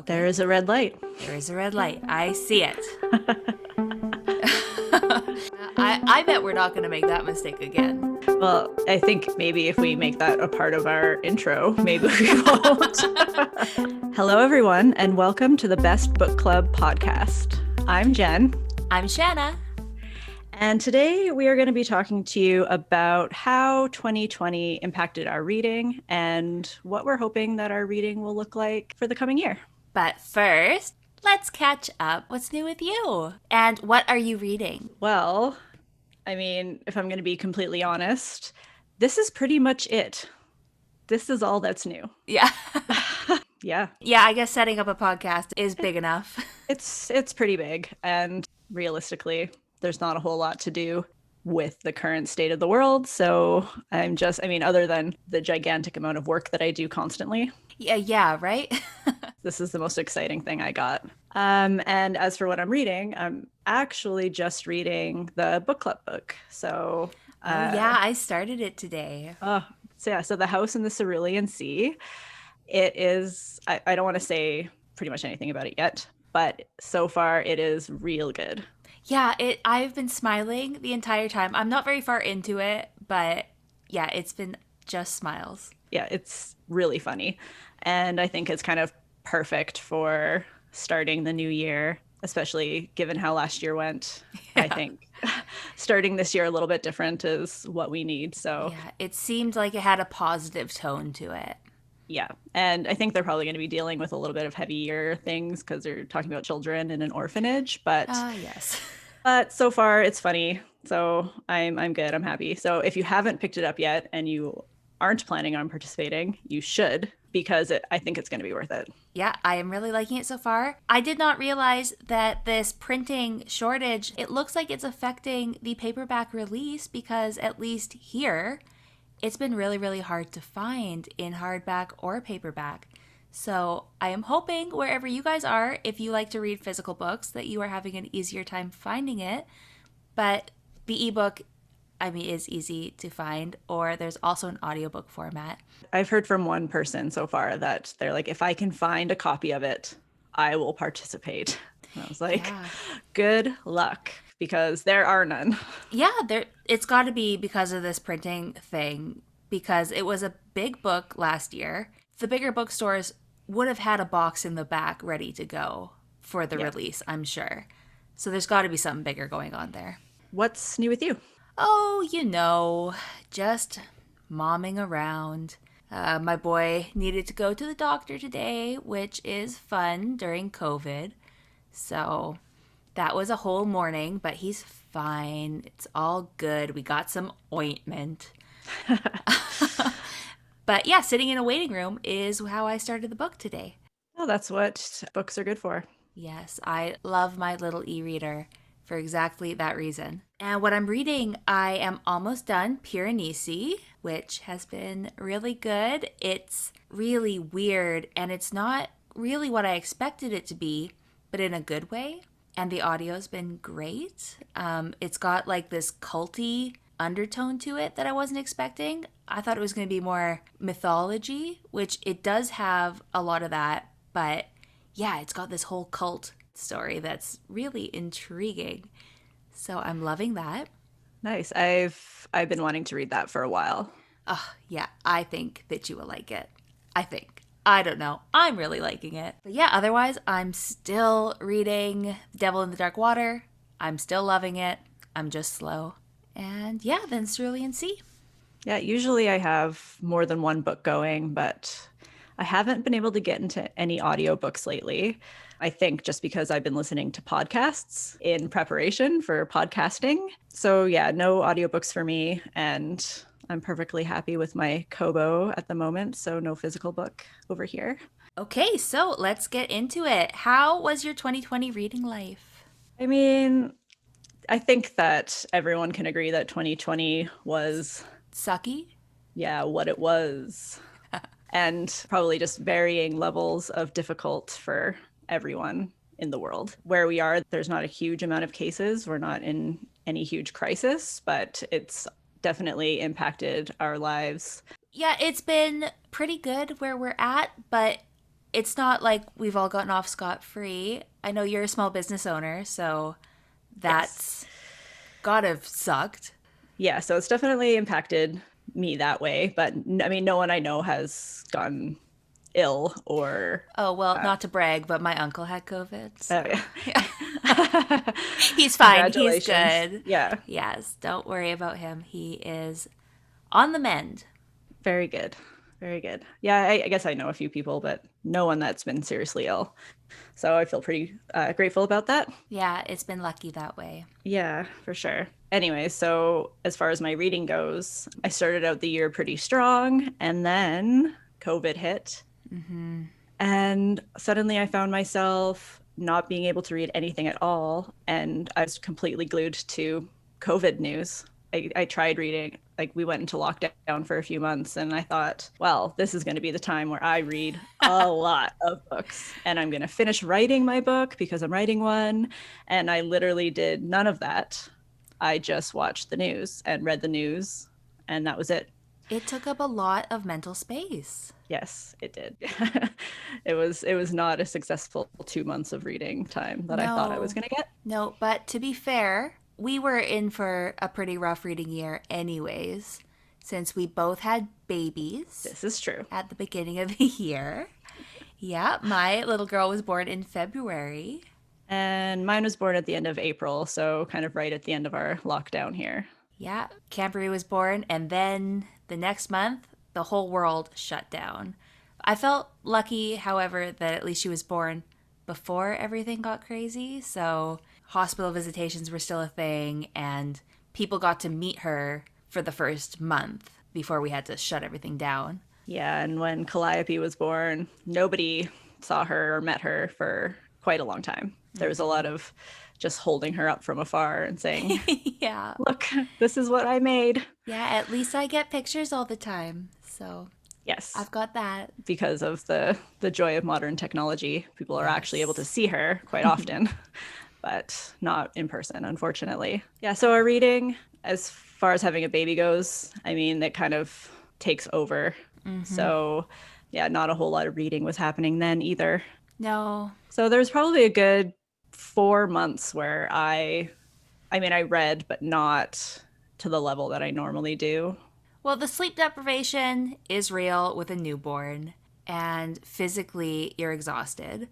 There is a red light. There is a red light. I see it. I bet we're not going to make that mistake again. Well, I think maybe if we make that a part of our intro, maybe we won't. Hello, everyone, and welcome to the Best Book Club podcast. I'm Jen. I'm Shanna. And today we are going to be talking to you about how 2020 impacted our reading and what we're hoping that our reading will look like for the coming year. But first, let's catch up. What's new with you? And what are you reading? Well, I mean, if I'm going to be completely honest, this is pretty much it. This is all that's new. Yeah. Yeah. Yeah, I guess setting up a podcast is big enough. It's pretty big. And realistically, there's not a whole lot to do with the current state of the world. So other than the gigantic amount of work that I do constantly. Yeah, right? This is the most exciting thing I got. And as for what I'm reading, I'm actually just reading the book club book. So yeah, I started it today. So The House in the Cerulean Sea. It is, I don't want to say pretty much anything about it yet, but so far it is real good. Yeah, I've been smiling the entire time. I'm not very far into it, but yeah, it's been just smiles. Yeah, it's really funny. And I think it's kind of perfect for starting the new year, especially given how last year went. Yeah. I think starting this year a little bit different is what we need. So yeah, it seemed like it had a positive tone to it. Yeah. And I think they're probably going to be dealing with a little bit of heavier things because they're talking about children in an orphanage. But yes. But so far it's funny. So I'm good. I'm happy. So if you haven't picked it up yet and you aren't planning on participating, you should, because I think it's going to be worth it. Yeah, I am really liking it so far. I did not realize that this printing shortage, it looks like it's affecting the paperback release because at least here, it's been really, really hard to find in hardback or paperback. So I am hoping wherever you guys are, if you like to read physical books, that you are having an easier time finding it. But the ebook, is easy to find, or there's also an audiobook format. I've heard from one person so far that they're like, if I can find a copy of it, I will participate. And I was like, yeah. Good luck, because there are none. Yeah, it's got to be because of this printing thing, because it was a big book last year. The bigger bookstores would have had a box in the back ready to go for the release, I'm sure. So there's got to be something bigger going on there. What's new with you? Oh, just momming around. My boy needed to go to the doctor today, which is fun during COVID. So that was a whole morning, but he's fine. It's all good. We got some ointment. But yeah, sitting in a waiting room is how I started the book today. Well, that's what books are good for. Yes, I love my little e-reader for exactly that reason. And what I'm reading, I am almost done, Piranesi, which has been really good. It's really weird, and it's not really what I expected it to be, but in a good way. And the audio's been great. It's got like this culty undertone to it that I wasn't expecting. I thought it was going to be more mythology, which it does have a lot of that, but yeah, it's got this whole cult story that's really intriguing. So I'm loving that. Nice. I've been wanting to read that for a while. Oh, yeah, I think that you will like it. I don't know. I'm really liking it. But yeah, otherwise, I'm still reading Devil in the Dark Water. I'm still loving it. I'm just slow. And yeah, then Cerulean Sea. Yeah, usually I have more than one book going, but I haven't been able to get into any audiobooks lately. I think just because I've been listening to podcasts in preparation for podcasting. So yeah, no audiobooks for me, and I'm perfectly happy with my Kobo at the moment, so no physical book over here. Okay, so let's get into it. How was your 2020 reading life? I think that everyone can agree that 2020 was sucky. Yeah, what it was. And probably just varying levels of difficult for everyone in the world. Where we are, there's not a huge amount of cases. We're not in any huge crisis, but it's definitely impacted our lives. Yeah, it's been pretty good where we're at, but it's not like we've all gotten off scot-free. I know you're a small business owner, so Yes. that's gotta have sucked. Yeah, so it's definitely impacted me that way. But I mean, no one I know has gotten ill or. Oh, well, not to brag, but my uncle had COVID, Oh, so yeah. yeah. He's fine. He's Congratulations. good. Yeah, Yes, don't worry about him. He is on the mend. very good. Very good. Yeah, I guess I know a few people, but no one that's been seriously ill. So I feel pretty grateful about that. Yeah, it's been lucky that way. Yeah, for sure. Anyway, so as far as my reading goes, I started out the year pretty strong, and then COVID hit. And suddenly I found myself not being able to read anything at all. And I was completely glued to COVID news. I tried reading, like, we went into lockdown for a few months, and I thought, well, this is going to be the time where I read a lot of books. And I'm going to finish writing my book because I'm writing one. And I literally did none of that. I just watched the news and read the news, and that was it. It took up a lot of mental space. Yes, it did. It was not a successful 2 months of reading time that I thought I was No, going to get. no, but to be fair, we were in for a pretty rough reading year, anyways, since we both had babies This is true. at the beginning of the year. Yeah, my little girl was born in February. And mine was born at the end of April, so kind of right at the end of our lockdown here. Yeah, Campery was born, and then the next month, the whole world shut down. I felt lucky, however, that at least she was born before everything got crazy. So hospital visitations were still a thing, and people got to meet her for the first month before we had to shut everything down. Yeah, and when Calliope was born, nobody saw her or met her for quite a long time. There was a lot of just holding her up from afar and saying, Yeah. look, this is what I made. Yeah, at least I get pictures all the time. So Yes. I've got that. Because of the joy of modern technology, people are actually able to Yes. see her quite often, but not in person, unfortunately. Yeah, so our reading, as far as having a baby goes, I mean, it kind of takes over. So, yeah, not a whole lot of reading was happening then either. No. So there's probably a good 4 months where I read, but not to the level that I normally do. Well, the sleep deprivation is real with a newborn, and physically, you're exhausted.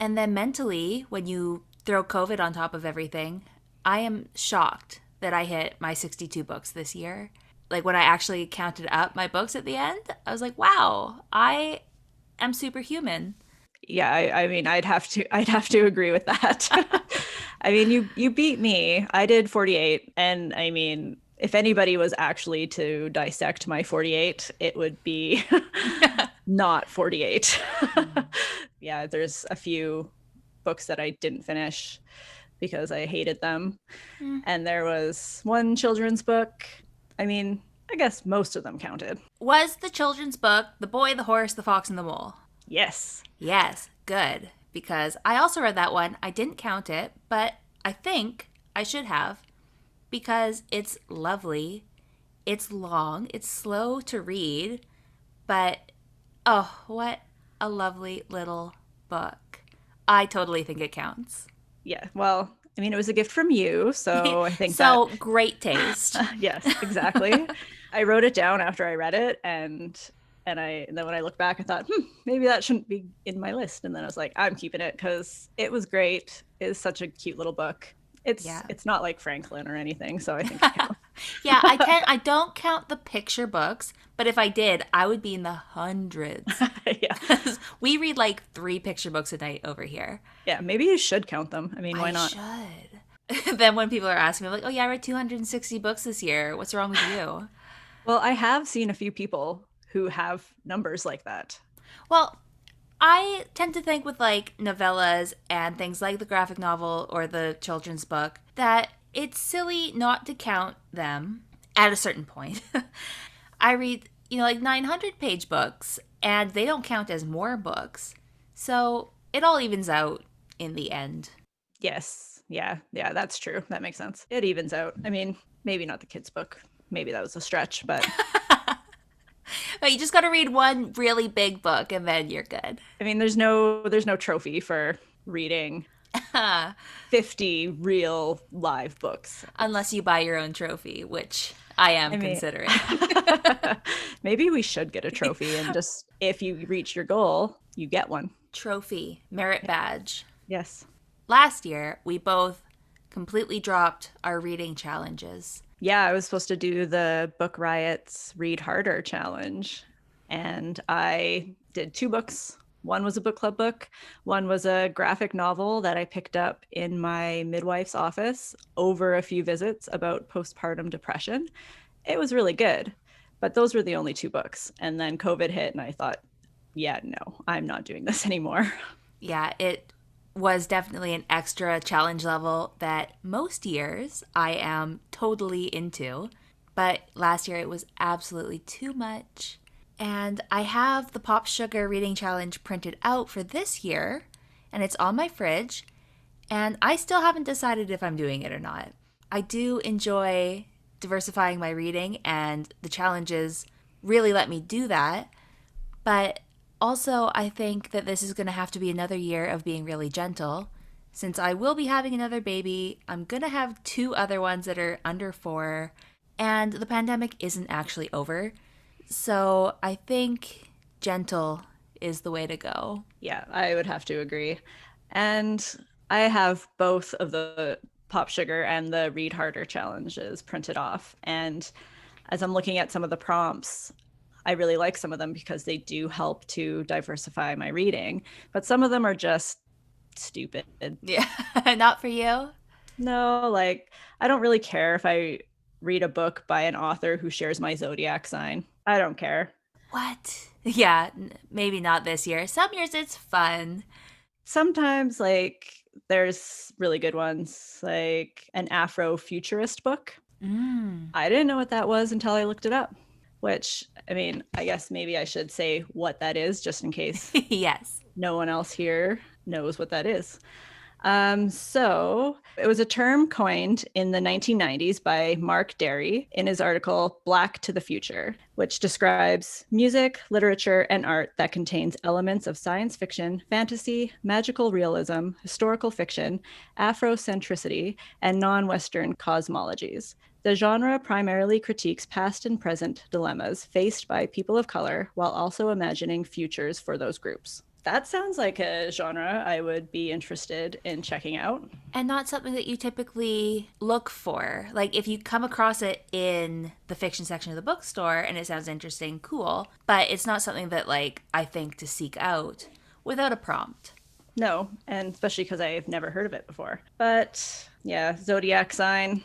And then mentally, when you throw COVID on top of everything, I am shocked that I hit my 62 books this year. Like, when I actually counted up my books at the end, I was like, wow, I am superhuman. Yeah, I mean, I'd have to agree with that. I mean, you beat me. I did 48, and I mean, if anybody was actually to dissect my 48, it would be not 48. Yeah, there's a few books that I didn't finish because I hated them. And there was one children's book. I mean, I guess most of them counted. Was the children's book The Boy, the Horse, the Fox, and the Mole? Yes. Yes, good. Because I also read that one. I didn't count it, but I think I should have because it's lovely. It's long, it's slow to read, but oh, what a lovely little book. I totally think it counts. Yeah. Well, I mean, it was a gift from you, so I think So that great taste. yes, exactly. I wrote it down after I read it, and then when I look back, I thought, maybe that shouldn't be in my list. And then I was like, I'm keeping it because it was great. It's such a cute little book. It's not like Franklin or anything, so I think it counts. Yeah, I don't count the picture books, but if I did, I would be in the hundreds. Yeah. We read like 3 picture books a night over here. Yeah, maybe you should count them. I mean, why I not? should. Then when people are asking me, I'm like, oh yeah, I read 260 books this year. What's wrong with you? Well, I have seen a few people who have numbers like that. Well, I tend to think with like novellas and things like the graphic novel or the children's book that it's silly not to count them at a certain point. I read, like 900-page books and they don't count as more books. So it all evens out in the end. Yes. Yeah, that's true. That makes sense. It evens out. I mean, maybe not the kids' book. Maybe that was a stretch, but You just got to read one really big book and then you're good. I mean, there's no trophy for reading 50 real live books. Unless you buy your own trophy, which I am I mean, considering. maybe we should get a trophy and just if you reach your goal, you get one. Trophy, merit badge. Yes. Last year, we both completely dropped our reading challenges. Yeah, I was supposed to do the Book Riot's Read Harder challenge, and I did 2 books. One was a book club book. One was a graphic novel that I picked up in my midwife's office over a few visits about postpartum depression. It was really good, but those were the only 2 books. And then COVID hit, and I thought, yeah, no, I'm not doing this anymore. Yeah, it was definitely an extra challenge level that most years I am totally into. But last year it was absolutely too much. And I have the Pop Sugar Reading Challenge printed out for this year, and it's on my fridge, and I still haven't decided if I'm doing it or not. I do enjoy diversifying my reading, and the challenges really let me do that, but also I think that this is going to have to be another year of being really gentle. Since I will be having another baby, I'm going to have 2 other ones that are under 4, and the pandemic isn't actually over. So I think gentle is the way to go. Yeah, I would have to agree. And I have both of the Pop Sugar and the Read Harder challenges printed off. And as I'm looking at some of the prompts, I really like some of them because they do help to diversify my reading. But some of them are just stupid. Yeah, not for you? No, like, I don't really care if I read a book by an author who shares my zodiac sign. I don't care. What? Yeah, maybe not this year. Some years it's fun. Sometimes, like, there's really good ones, like an Afro-futurist book. I didn't know what that was until I looked it up, which, I mean, I guess maybe I should say what that is just in case Yes. no one else here knows what that is. So it was a term coined in the 1990s by Mark Derry in his article Black to the Future, which describes music, literature, and art that contains elements of science fiction, fantasy, magical realism, historical fiction, Afrocentricity, and non-Western cosmologies. The genre primarily critiques past and present dilemmas faced by people of color while also imagining futures for those groups. That sounds like a genre I would be interested in checking out. And not something that you typically look for. Like, if you come across it in the fiction section of the bookstore and it sounds interesting, cool. But it's not something that, like, I think to seek out without a prompt. No, and especially because I've never heard of it before. But yeah, zodiac sign.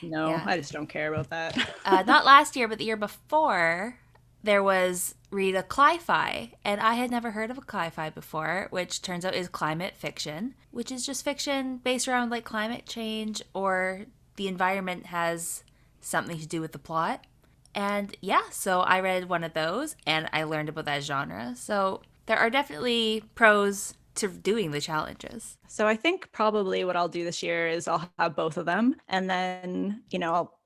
No, Yeah. I just don't care about that. Not last year, but the year before, there was read a cli-fi, and I had never heard of a cli-fi before, which turns out is climate fiction, which is just fiction based around like climate change or the environment has something to do with the plot. And yeah, so I read one of those and I learned about that genre. So there are definitely pros to doing the challenges. So I think probably what I'll do this year is I'll have both of them. And then,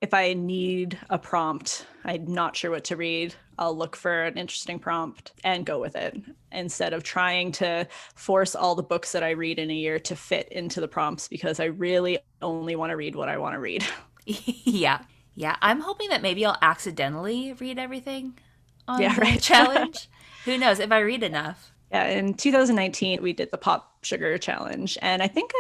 if I need a prompt, I'm not sure what to read, I'll look for an interesting prompt and go with it instead of trying to force all the books that I read in a year to fit into the prompts because I really only want to read what I want to read. Yeah. Yeah. I'm hoping that maybe I'll accidentally read everything on the right. challenge. Who knows if I read enough. Yeah, in 2019, we did the Pop Sugar Challenge, and I think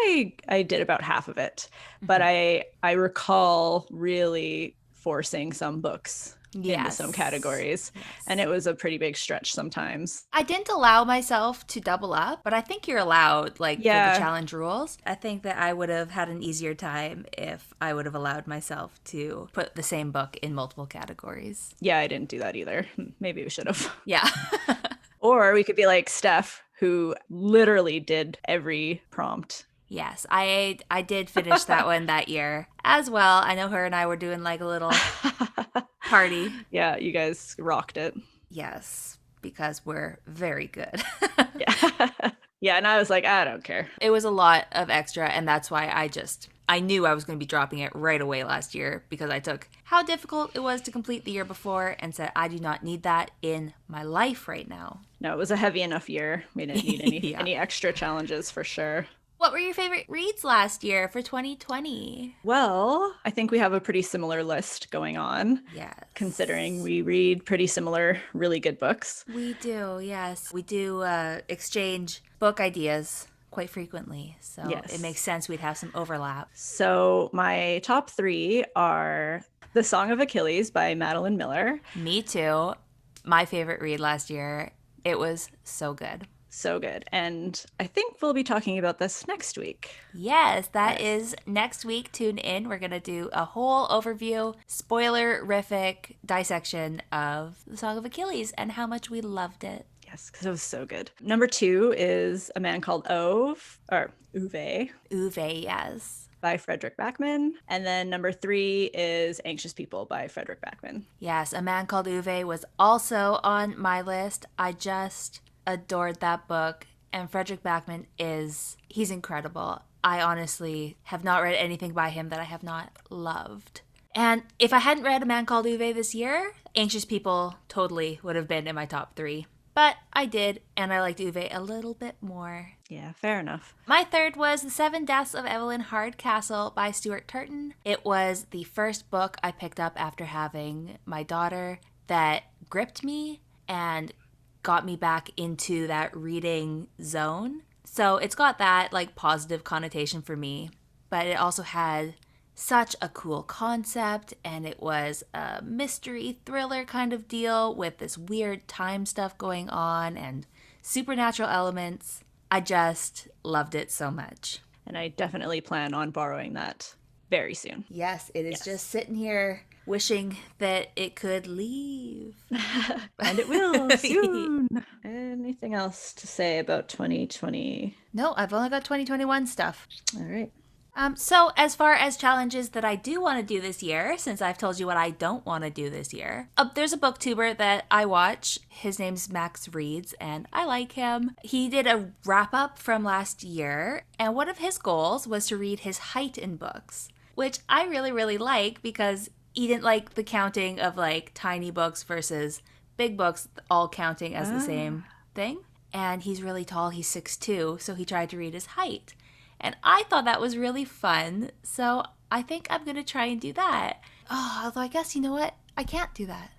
I did about half of it. But I recall really forcing some books into some categories, and it was a pretty big stretch sometimes. I didn't allow myself to double up, but I think you're allowed, for the challenge rules. I think that I would have had an easier time if I would have allowed myself to put the same book in multiple categories. Yeah, I didn't do that either. Maybe we should have. Yeah. Or we could be like Steph, who literally did every prompt. Yes, I did finish that one that year as well. I know her and I were doing like a little party. Yeah, you guys rocked it. Yes, because we're very good. Yeah. Yeah, and I was like, I don't care. It was a lot of extra, and that's why I just I knew I was going to be dropping it right away last year because I took how difficult it was to complete the year before and said, I do not need that in my life right now. No, it was a heavy enough year. We didn't need Yeah. any extra challenges for sure. What were your favorite reads last year for 2020? Well, I think we have a pretty similar list going on. Yes. Considering we read pretty similar, really good books. We do, yes. We do exchange book ideas quite frequently. So Yes. It makes sense we'd have some overlap. So my top 3 are The Song of Achilles by Madeline Miller. Me too. My favorite read last year. It was so good. So good. And I think we'll be talking about this next week. Yes, that is next week. Tune in. We're going to do a whole overview, spoiler-rific dissection of The Song of Achilles and how much we loved it. Yes, because it was so good. Number 2 is A Man Called Ove, or Uwe. Uwe, yes. By Frederick Backman. And then number 3 is Anxious People by Frederick Backman. Yes, A Man Called Uwe was also on my list. I just adored that book, and Frederick Backman he's incredible. I honestly have not read anything by him that I have not loved. And if I hadn't read A Man Called Uwe this year, Anxious People totally would have been in my top 3. But I did, and I liked Uwe a little bit more. Yeah, fair enough. My third was The 7 Deaths of Evelyn Hardcastle by Stuart Turton. It was the first book I picked up after having my daughter that gripped me and got me back into that reading zone. So it's got that like positive connotation for me, but it also had such a cool concept, and it was a mystery thriller kind of deal with this weird time stuff going on and supernatural elements. I just loved it so much. And I definitely plan on borrowing that very soon. Yes, it is just sitting here wishing that it could leave. And it will soon. Anything else to say about 2020? No, I've only got 2021 stuff. All right. So as far as challenges that I do want to do this year, since I've told you what I don't want to do this year, there's a booktuber that I watch. His name's Max Reads, and I like him. He did a wrap-up from last year, and one of his goals was to read his height in books, which I really, really like because he didn't like the counting of like tiny books versus big books all counting as the same thing. And he's really tall. He's 6'2", so he tried to read his height. And I thought that was really fun, so I think I'm going to try and do that. Oh, although I guess, you know what? I can't do that.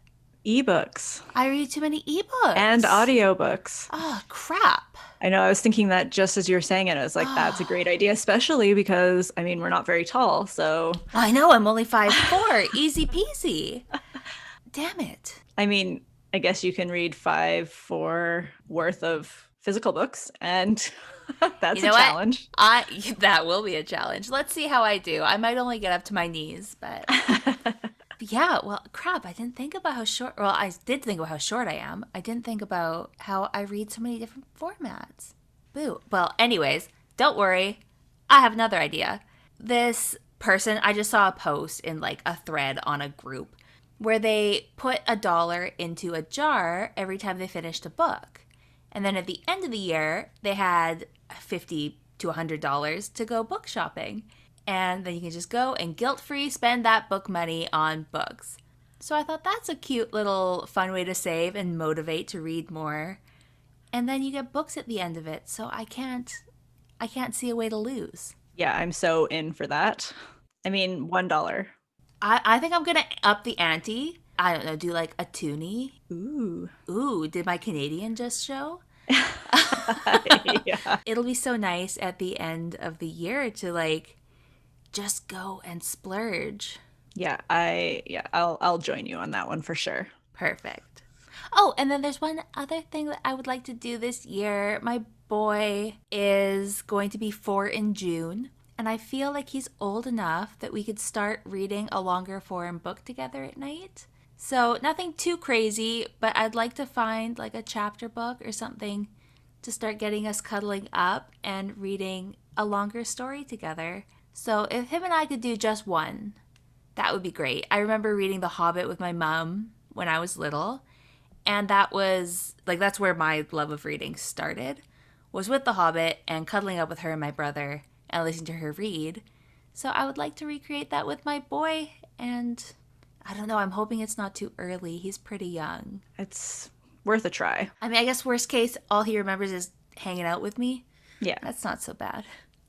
Ebooks. I read too many ebooks. And audiobooks. Oh, crap. I know, I was thinking that just as you were saying it, I was like, that's a great idea, especially because, I mean, we're not very tall, so. I know, I'm only 5'4", easy peasy. Damn it. I mean, I guess you can read 5'4" worth of physical books, and that's a challenge. That will be a challenge. Let's see how I do. I might only get up to my knees, but yeah, well, crap, I didn't think about how short, well, I did think about how short I am. I didn't think about how I read so many different formats. Boo. Well, anyways, don't worry. I have another idea. This person, I just saw a post in like a thread on a group where they put $1 into a jar every time they finished a book. And then at the end of the year, they had $50 to $100 to go book shopping. And then you can just go and guilt-free spend that book money on books. So I thought that's a cute little fun way to save and motivate to read more. And then you get books at the end of it. So I can't see a way to lose. Yeah, I'm so in for that. I mean, $1. I think I'm going to up the ante. I don't know, do like a toonie. Ooh, did my Canadian just show? Yeah. It'll be so nice at the end of the year to like just go and splurge. Yeah, I'll join you on that one for sure. Perfect. Oh, and then there's one other thing that I would like to do this year. My boy is going to be 4 in June, and I feel like he's old enough that we could start reading a longer form book together at night. So nothing too crazy, but I'd like to find like a chapter book or something to start getting us cuddling up and reading a longer story together. So if him and I could do just one, that would be great. I remember reading The Hobbit with my mom when I was little, and that was like, that's where my love of reading started, was with The Hobbit and cuddling up with her and my brother and listening to her read. So I would like to recreate that with my boy. And I don't know, I'm hoping it's not too early. He's pretty young. It's worth a try. I mean, I guess worst case, all he remembers is hanging out with me. Yeah. That's not so bad.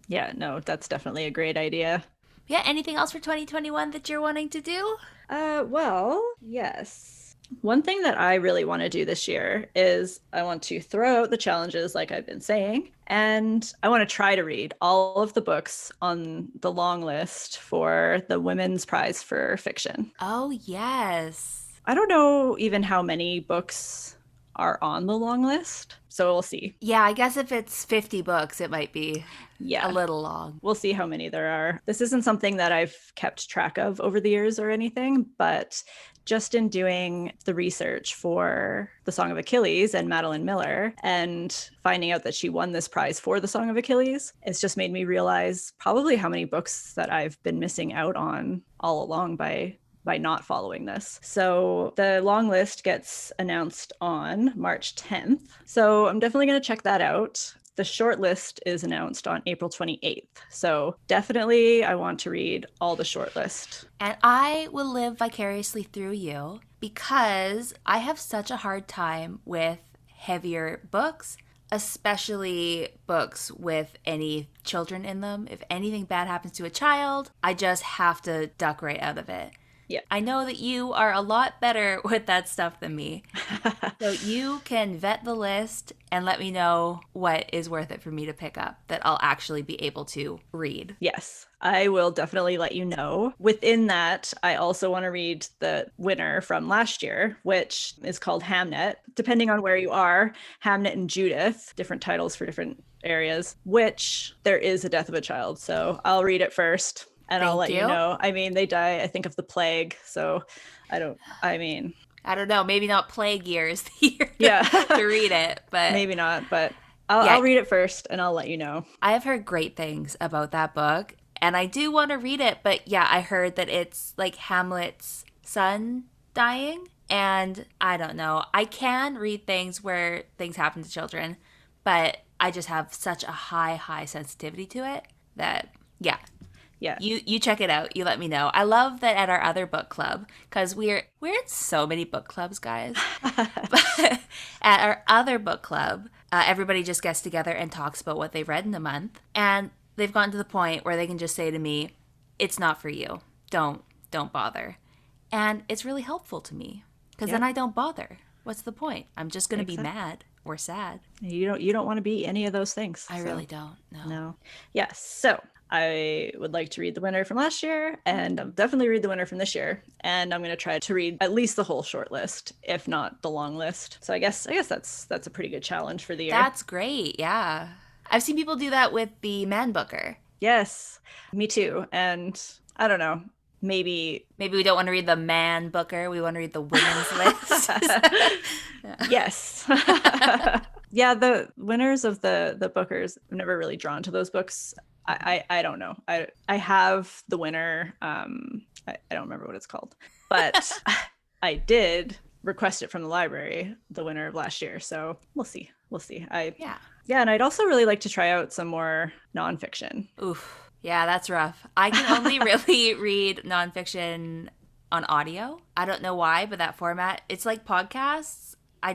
Yeah, no, that's definitely a great idea. Yeah, anything else for 2021 that you're wanting to do? Well, yes. One thing that I really want to do this year is I want to throw out the challenges like I've been saying, and I want to try to read all of the books on the long list for the Women's Prize for Fiction. Oh, yes. I don't know even how many books are on the long list, so we'll see. Yeah, I guess if it's 50 books, it might be a little long. We'll see how many there are. This isn't something that I've kept track of over the years or anything, but just in doing the research for The Song of Achilles and Madeline Miller and finding out that she won this prize for The Song of Achilles, it's just made me realize probably how many books that I've been missing out on all along by not following this. So the long list gets announced on March 10th. So I'm definitely going to check that out. The short list is announced on April 28th. So definitely I want to read all the short list. And I will live vicariously through you because I have such a hard time with heavier books, especially books with any children in them. If anything bad happens to a child, I just have to duck right out of it. Yeah. I know that you are a lot better with that stuff than me. So you can vet the list and let me know what is worth it for me to pick up that I'll actually be able to read. Yes, I will definitely let you know. Within that, I also want to read the winner from last year, which is called Hamnet. Depending on where you are, Hamnet and Judith, different titles for different areas, which there is a death of a child. So I'll read it first. And I'll let you know. I mean, they die, I think, of the plague. So I don't know. Maybe not plague years the year to read it, but maybe not. But I'll read it first and I'll let you know. I have heard great things about that book and I do want to read it. But yeah, I heard that it's like Hamlet's son dying. And I don't know. I can read things where things happen to children, but I just have such a high sensitivity to it that, yeah. Yeah. You check it out. You let me know. I love that at our other book club, because we're in so many book clubs, guys. But at our other book club, everybody just gets together and talks about what they've read in a month. And they've gotten to the point where they can just say to me, it's not for you. Don't bother. And it's really helpful to me because then I don't bother. What's the point? I'm just going to be mad or sad. You don't want to be any of those things. I really don't. No. Yes. So I would like to read the winner from last year, and I'll definitely read the winner from this year. And I'm going to try to read at least the whole short list, if not the long list. So I guess that's a pretty good challenge for the year. That's great. Yeah. I've seen people do that with the Man Booker. Yes, me too. And I don't know, maybe we don't want to read the Man Booker. We want to read the women's list. Yes. Yeah, the winners of the Bookers, I'm never really drawn to those books. I don't know. I have the winner. I don't remember what it's called, but I did request it from the library, the winner of last year. So we'll see. Yeah, and I'd also really like to try out some more nonfiction. Oof. Yeah, that's rough. I can only really read nonfiction on audio. I don't know why, but that format, it's like podcasts. I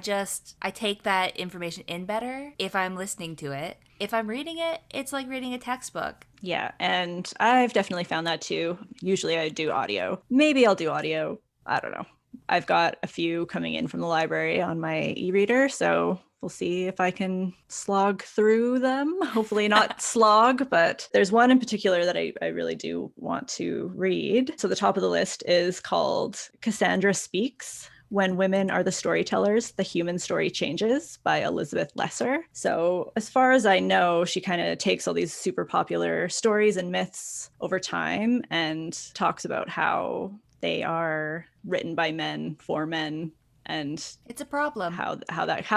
take that information in better if I'm listening to it. If I'm reading it, it's like reading a textbook. Yeah, and I've definitely found that too. Usually I do audio. Maybe I'll do audio. I don't know. I've got a few coming in from the library on my e-reader, so we'll see if I can slog through them. Hopefully not slog, but there's one in particular that I really do want to read. So the top of the list is called Cassandra Speaks: When Women Are the Storytellers, The Human Story Changes by Elizabeth Lesser. So as far as I know, she kind of takes all these super popular stories and myths over time and talks about how they are written by men for men, and it's a problem. How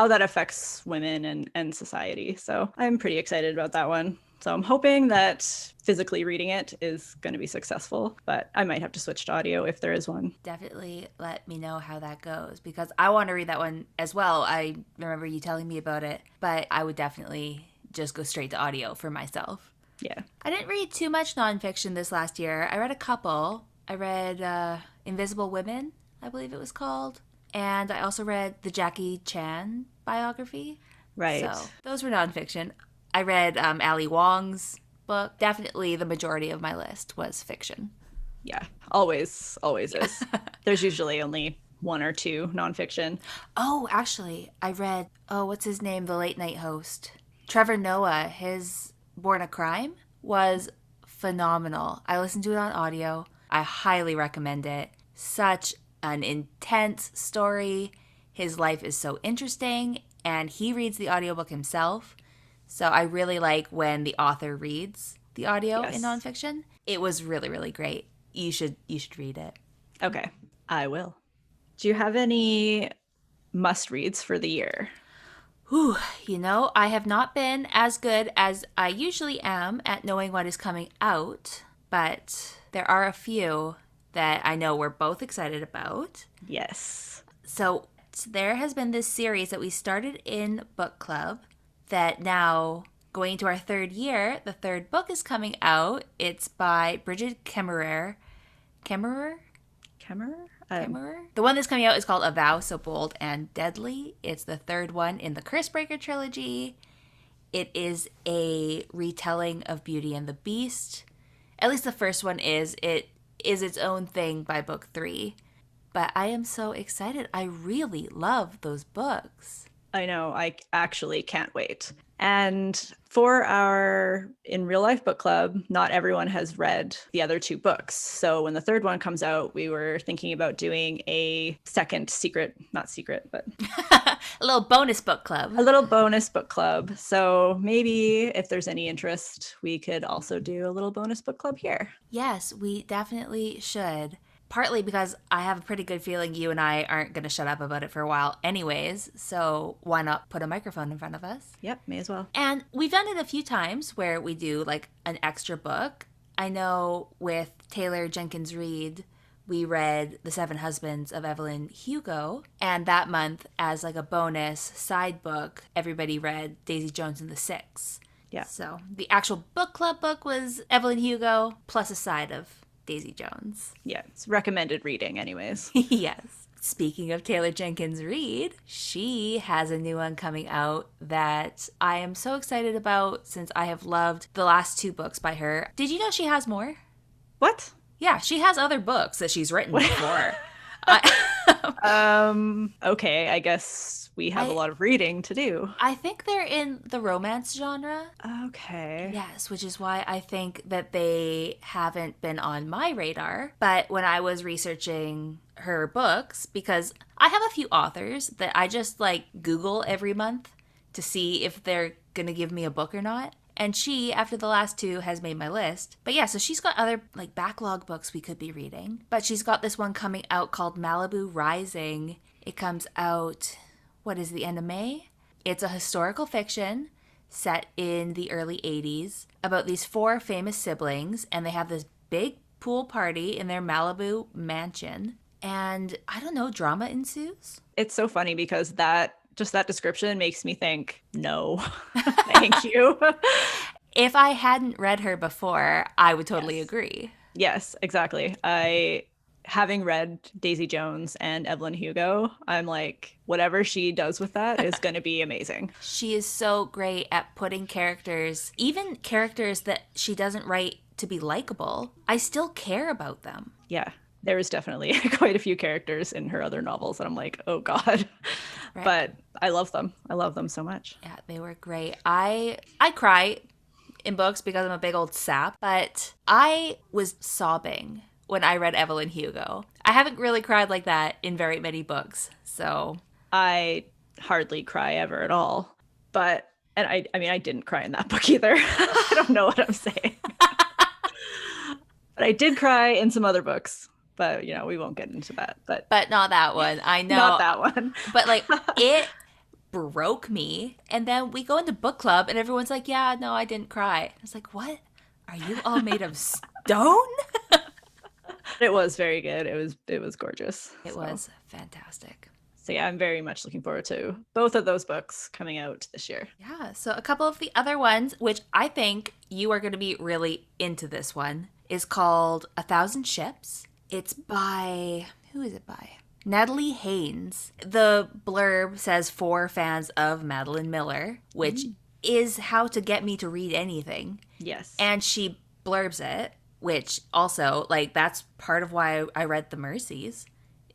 that affects women and society. So I'm pretty excited about that one. So I'm hoping that physically reading it is going to be successful, but I might have to switch to audio if there is one. Definitely let me know how that goes, because I want to read that one as well. I remember you telling me about it, but I would definitely just go straight to audio for myself. Yeah. I didn't read too much nonfiction this last year. I read a couple. I read Invisible Women, I believe it was called. And I also read the Jackie Chan biography. Right. So those were nonfiction. I read Ali Wong's book. Definitely the majority of my list was fiction. Yeah. Always is. There's usually only one or two nonfiction. Oh, actually, I read, what's his name? The late night host. Trevor Noah, his Born a Crime was phenomenal. I listened to it on audio. I highly recommend it. Such an intense story. His life is so interesting, and he reads the audiobook himself. So I really like when the author reads the audio in nonfiction. It was really, really great. You should read it. Okay, I will. Do you have any must reads for the year? Whew, I have not been as good as I usually am at knowing what is coming out, but there are a few that I know we're both excited about. Yes. So there has been this series that we started in book club that now, going to our third year, the third book is coming out. It's by Bridget Kemmerer. Kemmerer? The one that's coming out is called A Vow So Bold and Deadly. It's the third one in the Cursebreaker trilogy. It is a retelling of Beauty and the Beast. At least the first one is. It is its own thing by book 3. But I am so excited. I really love those books. I know. I actually can't wait. And for our In Real Life book club, not everyone has read the other 2 books. So when the third one comes out, we were thinking about doing a second not secret, but a little bonus book club. A little bonus book club. So maybe if there's any interest, we could also do a little bonus book club here. Yes, we definitely should. Partly because I have a pretty good feeling you and I aren't going to shut up about it for a while anyways, so why not put a microphone in front of us? Yep, may as well. And we've done it a few times where we do like an extra book. I know with Taylor Jenkins Reid, we read The Seven Husbands of Evelyn Hugo, and that month as like a bonus side book, everybody read Daisy Jones and the Six. Yeah. So the actual book club book was Evelyn Hugo plus a side of Daisy Jones. Yeah, it's recommended reading anyways. Yes. Speaking of Taylor Jenkins Reid, she has a new one coming out that I am so excited about since I have loved the last 2 books by her. Did you know she has more? What? Yeah, she has other books that she's written before. Okay, I guess we have a lot of reading to do. I think they're in the romance genre. Okay. Yes, which is why I think that they haven't been on my radar. But when I was researching her books, because I have a few authors that I just like Google every month to see if they're going to give me a book or not. And she, after the last 2, has made my list. But yeah, so she's got other like backlog books we could be reading. But she's got this one coming out called Malibu Rising. It comes out, the end of May? It's a historical fiction set in the early 80s about these 4 famous siblings, and they have this big pool party in their Malibu mansion. And I don't know, drama ensues. It's so funny because that description makes me think, no, thank you. If I hadn't read her before, I would totally agree. Yes, exactly. Having read Daisy Jones and Evelyn Hugo, I'm like, whatever she does with that is going to be amazing. She is so great at putting characters, even characters that she doesn't write to be likable, I still care about them. Yeah, there is definitely quite a few characters in her other novels that I'm like, oh God. Right. But I love them. I love them so much. Yeah, they were great. I cry in books because I'm a big old sap, but I was sobbing when I read Evelyn Hugo. I haven't really cried like that in very many books, so. I hardly cry ever at all. But, and I didn't cry in that book either. I don't know what I'm saying. But I did cry in some other books. But, we won't get into that. But not that one. I know. Not that one. But, it broke me. And then we go into book club, and everyone's like, yeah, no, I didn't cry. I was like, what? Are you all made of stone? It was very good. It was gorgeous. It was fantastic. So yeah, I'm very much looking forward to both of those books coming out this year. Yeah, so a couple of the other ones, which I think you are going to be really into this one, is called A Thousand Ships. It's by, who is it by? Natalie Haynes. The blurb says for fans of Madeline Miller, which is how to get me to read anything. Yes. And she blurbs it, which also, like, that's part of why I read The Mercies,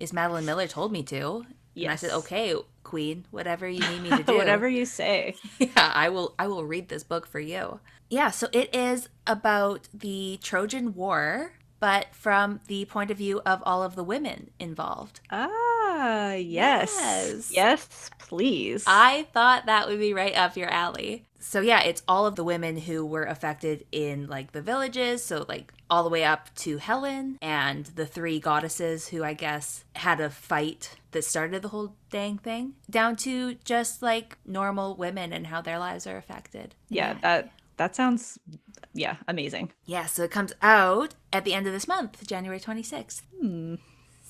is Madeline Miller told me to. Yes. And I said, okay, Queen, whatever you need me to do. Whatever you say. Yeah, I will read this book for you. Yeah, so it is about the Trojan War, but from the point of view of all of the women involved. Ah, yes. Yes, please. I thought that would be right up your alley. So yeah, it's all of the women who were affected in like the villages, so like all the way up to Helen and the three goddesses who I guess had a fight that started the whole dang thing, down to just like normal women and how their lives are affected. Yeah, that sounds amazing. Yeah, so it comes out at the end of this month, January 26th.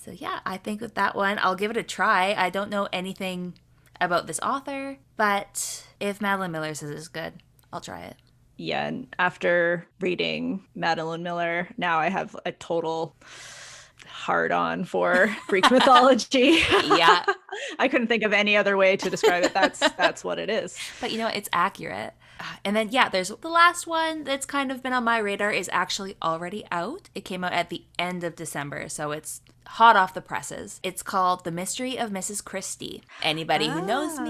So yeah, I think with that one, I'll give it a try. I don't know anything about this author, but if Madeline Miller says it's good, I'll try it. Yeah, and after reading Madeline Miller, now I have a total hard on for Greek mythology. Yeah. I couldn't think of any other way to describe it. That's what it is. But you know, it's accurate. And then, yeah, there's the last one that's kind of been on my radar is actually already out. It came out at the end of December, so it's hot off the presses. It's called The Mystery of Mrs Christie. Anybody who knows me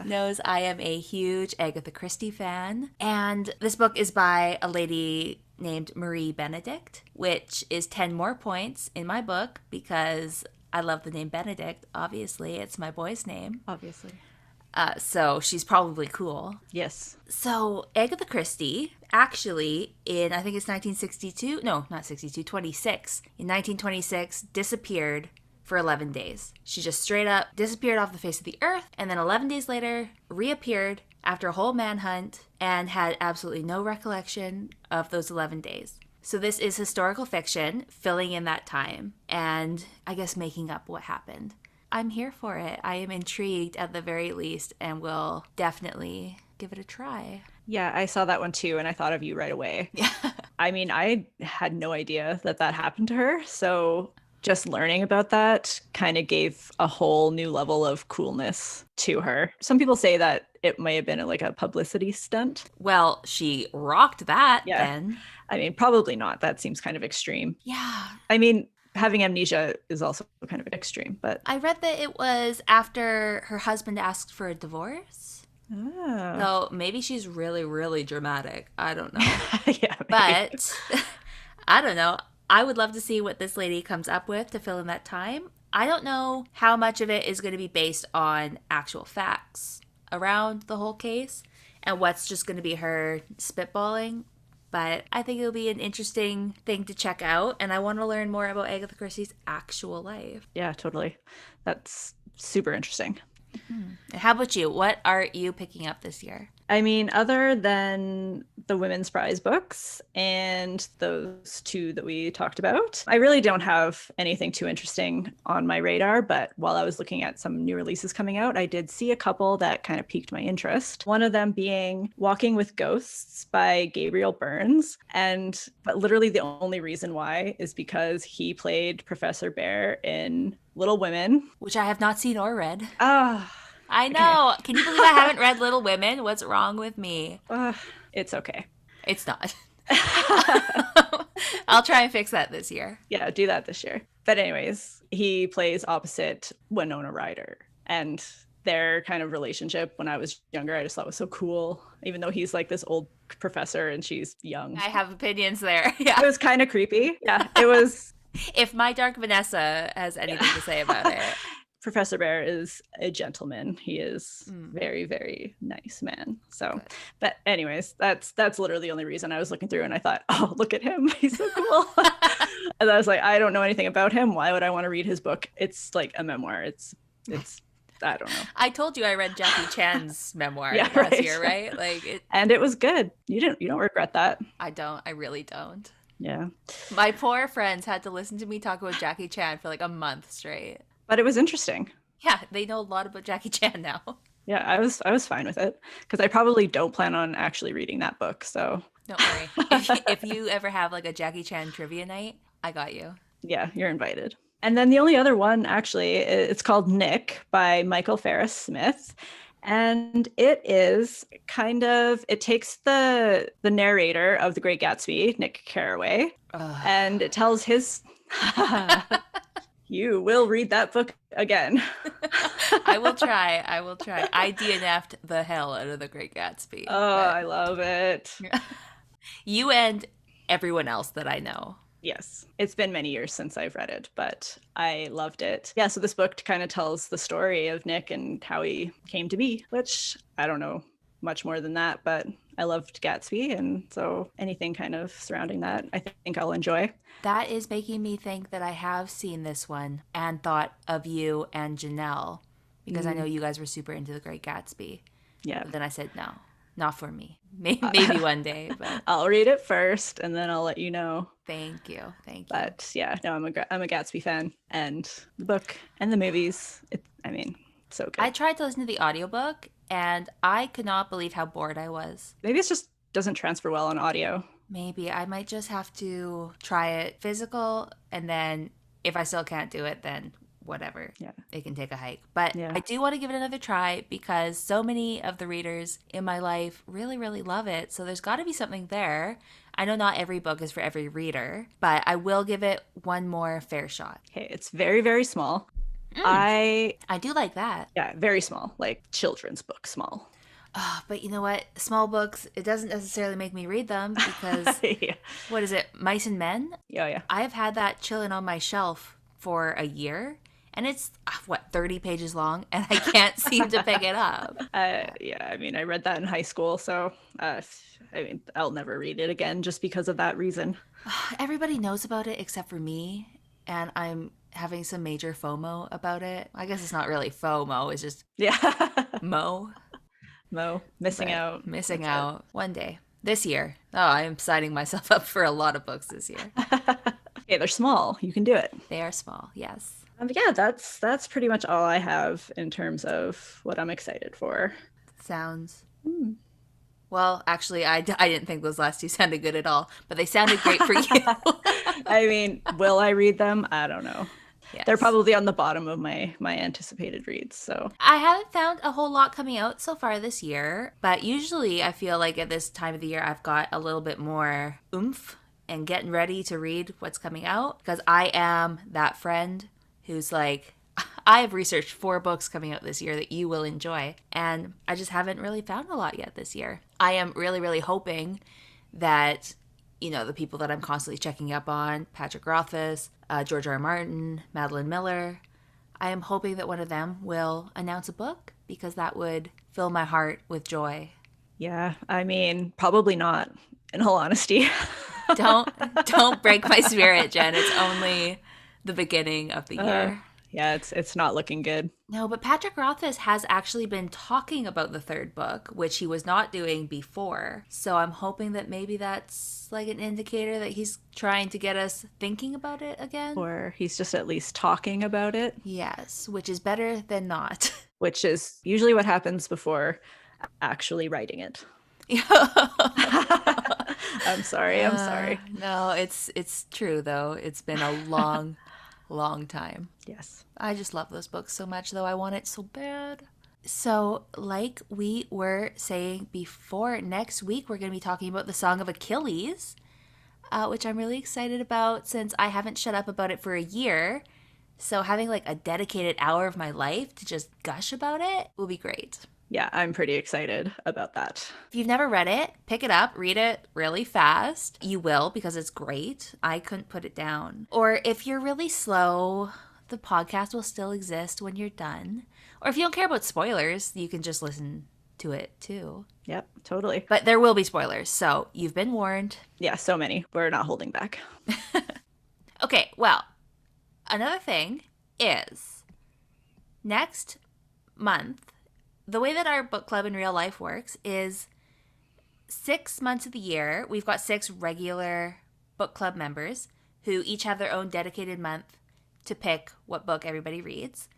knows I am a huge Agatha Christie fan. And this book is by a lady named Marie Benedict, which is 10 more points in my book because I love the name Benedict. Obviously, it's my boy's name. Obviously. So she's probably cool. Yes. So Agatha Christie actually in, I think it's 1962, no, not 62, 26. In 1926, disappeared for 11 days. She just straight up disappeared off the face of the earth, and then 11 days later reappeared after a whole manhunt and had absolutely no recollection of those 11 days. So this is historical fiction filling in that time and I guess making up what happened. I'm here for it. I am intrigued at the very least and will definitely give it a try. Yeah, I saw that one too and I thought of you right away. Yeah. I mean, I had no idea that happened to her. So just learning about that kind of gave a whole new level of coolness to her. Some people say that it may have been like a publicity stunt. Well, she rocked that then. I mean, probably not. That seems kind of extreme. Yeah. I mean, having amnesia is also kind of extreme, but I read that it was after her husband asked for a divorce. Oh. So maybe she's really, really dramatic. I don't know. Yeah, but I don't know. I would love to see what this lady comes up with to fill in that time. I don't know how much of it is going to be based on actual facts around the whole case and what's just going to be her spitballing. But I think it'll be an interesting thing to check out. And I want to learn more about Agatha Christie's actual life. Yeah, totally. That's super interesting. Mm-hmm. How about you? What are you picking up this year? I mean, other than the women's prize books and those two that we talked about, I really don't have anything too interesting on my radar. But while I was looking at some new releases coming out, I did see a couple that kind of piqued my interest. One of them being Walking with Ghosts by Gabriel Burns. But literally the only reason why is because he played Professor Bear in Little Women, which I have not seen or read. I Okay. know. Can you believe I haven't read Little Women? What's wrong with me? It's okay. It's not. I'll try and fix that this year. Yeah, do that this year. But anyways, he plays opposite Winona Ryder. And their kind of relationship when I was younger, I just thought was so cool. Even though he's like this old professor and she's young. I have opinions there. Yeah. It was kind of creepy. Yeah, it was. If my Dark Vanessa has anything to say about it. Professor Bear is a gentleman. He is very, very nice man. So, Good. But anyways, that's literally the only reason I was looking through and I thought, oh, look at him. He's so cool. And I was like, I don't know anything about him. Why would I want to read his book? It's like a memoir. It's I don't know. I told you I read Jackie Chan's memoir Yeah, last right. year, right? Like And it was good. You don't regret that. I don't. I really don't. Yeah. My poor friends had to listen to me talk about Jackie Chan for like a month straight. But it was interesting. Yeah, they know a lot about Jackie Chan now. Yeah, I was fine with it because I probably don't plan on actually reading that book. So Don't worry. If you ever have like a Jackie Chan trivia night, I got you. yeah, you're invited. And then the only other one, actually, it's called Nick by Michael Ferris Smith. And it takes the narrator of The Great Gatsby, Nick Carraway, Ugh. and it tells his you will read that book again. I will try. I will try. I DNF'd the hell out of The Great Gatsby. Oh, But I love it. you and everyone else that I know. Yes, it's been many years since I've read it, but I loved it. Yeah, so this book kind of tells the story of Nick and how he came to be, which I don't know much more than that, but I loved Gatsby, and so anything kind of surrounding that, I think I'll enjoy. That is making me think that I have seen this one and thought of you and Janelle because I know you guys were super into The Great Gatsby. Yeah. But then I said, no, not for me. Maybe one day, but I'll read it first, and then I'll let you know. thank you. Thank you. But yeah, no, I'm a Gatsby fan, and the book and the movies. So good. I tried to listen to the audiobook and I could not believe how bored I was. Maybe it just doesn't transfer well on audio. Maybe I might just have to try it physical, and then if I still can't do it, then whatever. Yeah. It can take a hike. But Yeah. I do want to give it another try because so many of the readers in my life really, really love it. So there's got to be something there. I know not every book is for every reader, but I will give it one more fair shot. Okay, it's very, very small. I do like that. Yeah, very small, like children's book small. But you know what? Small books, it doesn't necessarily make me read them because, Yeah. what is it, Mice and Men? Yeah. I've had that chilling on my shelf for a year. And it's, 30 pages long, and I can't seem to pick it up. Yeah, I mean, I read that in high school, so I'll never read it again just because of that reason. Everybody knows about it except for me, and I'm having some major FOMO about it. I guess it's not really FOMO, it's just Yeah. Missing out. Missing out. One day. This year. Oh, I am signing myself up for a lot of books this year. Okay, they're small. You can do it. They are small, yes. Yeah, that's pretty much all I have in terms of what I'm excited for. Sounds. Well, actually, I didn't think those last two sounded good at all, but they sounded great for you. I mean, will I read them? I don't know. Yes. They're probably on the bottom of my anticipated reads. So I haven't found a whole lot coming out so far this year, but usually I feel like at this time of the year I've got a little bit more oomph and getting ready to read what's coming out because I am that friend who's like, I have researched 4 books coming out this year that you will enjoy, and I just haven't really found a lot yet this year. I am really, really hoping that, the people that I'm constantly checking up on, Patrick Rothfuss, George R. R. Martin, Madeline Miller, I am hoping that one of them will announce a book because that would fill my heart with joy. yeah, I mean, probably not, in all honesty. Don't break my spirit, Jen. It's only the beginning of the year. Yeah, it's not looking good. No, but Patrick Rothfuss has actually been talking about the 3rd book, which he was not doing before. So I'm hoping that maybe that's like an indicator that he's trying to get us thinking about it again. Or he's just at least talking about it. Yes, which is better than not. Which is usually what happens before actually writing it. I'm sorry. No, it's true though. It's been a long time. Yes. I just love those books so much, though. I want it so bad. So, like we were saying before, next week we're going to be talking about the Song of Achilles, which I'm really excited about since I haven't shut up about it for a year. So having like a dedicated hour of my life to just gush about it will be great. Yeah, I'm pretty excited about that. If you've never read it, pick it up, read it really fast. You will because it's great. I couldn't put it down. Or if you're really slow, the podcast will still exist when you're done. Or if you don't care about spoilers, you can just listen to it too. Yep, totally. But there will be spoilers, so you've been warned. Yeah, so many. We're not holding back. Okay, well, another thing is next month, the way that our book club in real life works is 6 months of the year, we've got 6 regular book club members who each have their own dedicated month to pick what book everybody reads.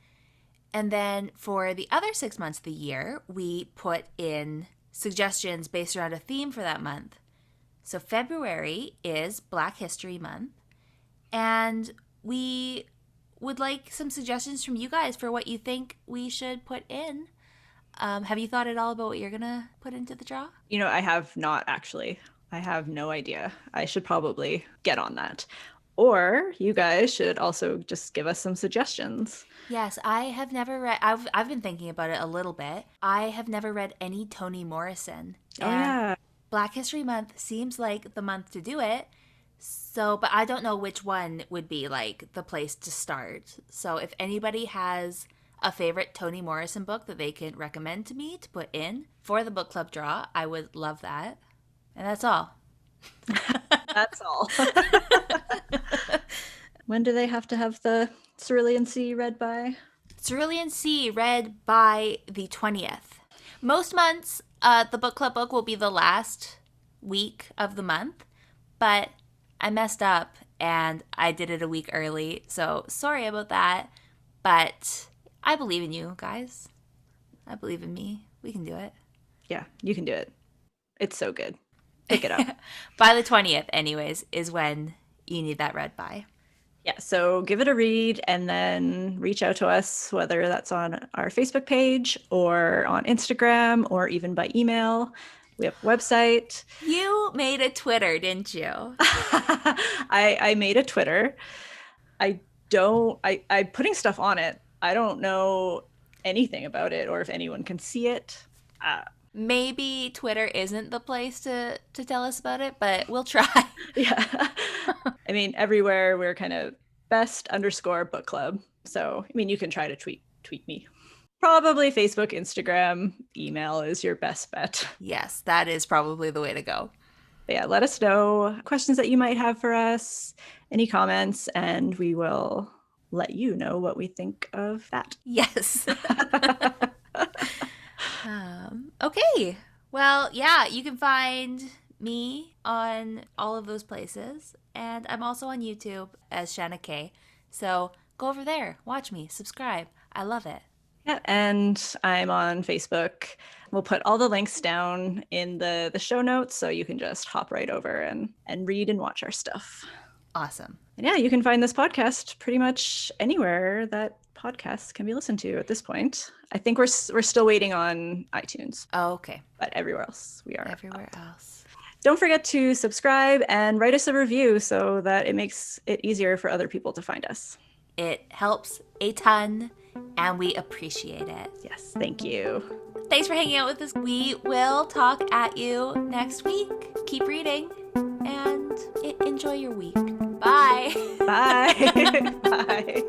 And then for the other 6 months of the year, we put in suggestions based around a theme for that month. So February is Black History Month. And we would like some suggestions from you guys for what you think we should put in. Have you thought at all about what you're going to put into the draw? I have not actually. I have no idea. I should probably get on that. Or you guys should also just give us some suggestions. Yes, I have never read. I've been thinking about it a little bit. I have never read any Toni Morrison. Oh, yeah. Black History Month seems like the month to do it. So, but I don't know which one would be like the place to start. So if anybody has a favorite Toni Morrison book that they can recommend to me to put in for the book club draw, I would love that. And that's all. That's all. When do they have to have the Cerulean Sea read by? Cerulean Sea read by the 20th. Most months, the book club book will be the last week of the month, but I messed up and I did it a week early, so sorry about that. But I believe in you guys. I believe in me. We can do it. Yeah, you can do it. It's so good. Pick it up. By the 20th, anyways, is when you need that read by. Yeah, so give it a read and then reach out to us, whether that's on our Facebook page or on Instagram or even by email. We have a website. You made a Twitter, didn't you? I made a Twitter. I'm putting stuff on it. I don't know anything about it or if anyone can see it. Maybe Twitter isn't the place to tell us about it, but we'll try. Yeah. I mean, everywhere we're kind of best_book club. So, I mean, you can try to tweet me. Probably Facebook, Instagram, email is your best bet. Yes, that is probably the way to go. But yeah, let us know questions that you might have for us, any comments, and we will let you know what we think of that. Yes. Okay. Well, yeah, you can find me on all of those places. And I'm also on YouTube as Shanna K. So go over there, watch me, subscribe. I love it. Yeah, and I'm on Facebook. We'll put all the links down in the show notes so you can just hop right over and read and watch our stuff. Awesome. And yeah, you can find this podcast pretty much anywhere that podcasts can be listened to at this point. I think we're still waiting on iTunes. Oh, okay. But everywhere else we are. Everywhere else. Don't forget to subscribe and write us a review so that it makes it easier for other people to find us. It helps a ton, and we appreciate it. Yes, thank you. Thanks for hanging out with us. We will talk at you next week. Keep reading, and enjoy your week. Bye. Bye. Bye.